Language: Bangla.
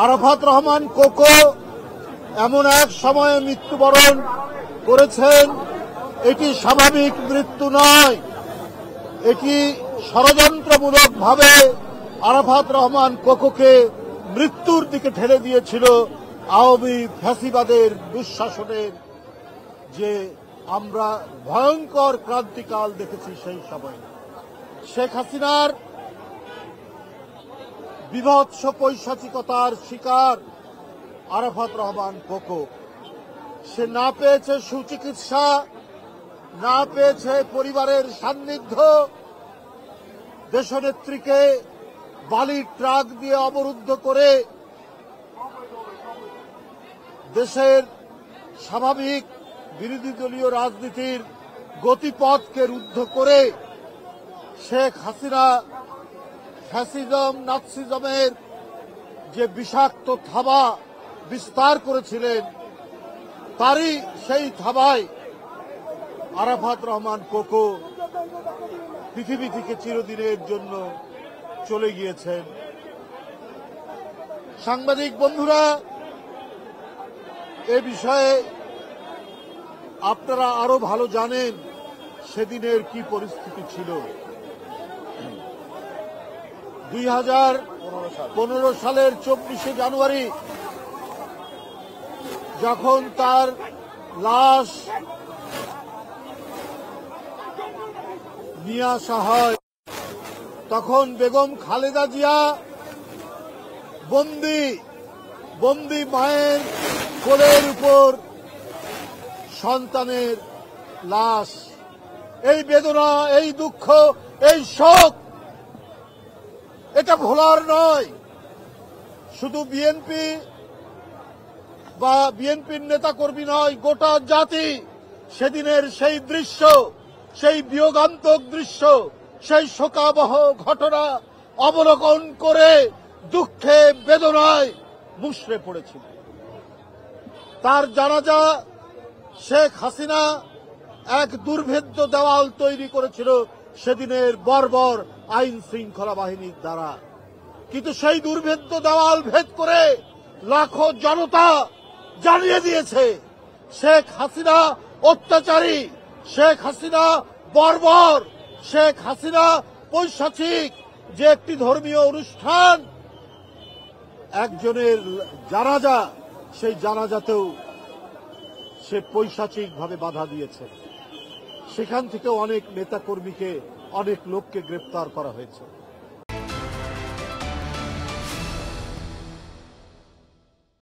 আরাফাত রহমান কোকো এমন এক সময়ে মৃত্যুবরণ করেছেন, এটি স্বাভাবিক মৃত্যু নয়, এটি ষড়যন্ত্রমূলকভাবে আরাফাত রহমান কোকোকে মৃত্যুর দিকে ঠেলে দিয়েছিল আওয়ামী ফ্যাসিবাদের দুঃশাসনের যে আমরা ভয়ঙ্কর ক্রান্তিকাল দেখেছি সেই সময়। শেখ হাসিনার বিভৎস পৈশাচিকতার শিকার আরাফাত রহমান কোকো। সে না পেয়েছে সুচিকিৎসা, না পেয়েছে পরিবারের সান্নিধ্য, দেশনেত্রীকে বালির ট্রাক দিয়ে অবরুদ্ধ করে দেশের স্বাভাবিক বিরোধী দলীয় রাজনীতির গতিপথকে রুদ্ধ করে শেখ হাসিনা ফ্যাসিজম নাৎসিজমের যে বিষাক্ত থাবা বিস্তার করেছিলেন, তারই সেই থাবায় আরাফাত রহমান কোকো পৃথিবী থেকে চিরদিনের জন্য চলে গিয়েছেন। সাংবাদিক বন্ধুরা, এ বিষয়ে আপনারা আরো ভালো জানেন সেদিনের কি পরিস্থিতি ছিল। 2015 সালের 24শে জানুয়ারি যখন তার লাশ নিয়ে আসা হয়, তখন বেগম খালেদা জিয়া বন্দি মায়ের কোলের উপর সন্তানের লাশ। এই বেদনা, এই দুঃখ, এই শোক, এটা ভোলার নয়। শুধু বিএনপি বা বিএনপির নেতাকর্মী নয়, গোটা জাতি সেদিনের সেই দৃশ্য, সেই বিয়োগান্তক দৃশ্য, সেই শোকাবহ ঘটনা অবলোকন করে দুঃখে বেদনায় মুষড়ে পড়েছিল। তার জানাজা শেখ হাসিনা এক দুর্ভেদ্য দেওয়াল তৈরি করেছিল সেদিনের বর্বর আইন শৃঙ্খলা বাহিনীর দ্বারা। কিন্তু সেই দুর্ভেদ্য দেওয়াল ভেদ করে লাখো জনতা জানিয়ে দিয়েছে শেখ হাসিনা অত্যাচারী, শেখ হাসিনা বর্বর, শেখ হাসিনা পৈশাচিক। যে একটি ধর্মীয় অনুষ্ঠান, একজনের জানাজা, সেই জানাজাতেও সে পৈশাচিকভাবে বাধা দিয়েছে। সেখান থেকে অনেক নেতাকর্মীকে, অনেক লোককে গ্রেপ্তার করা হয়েছে।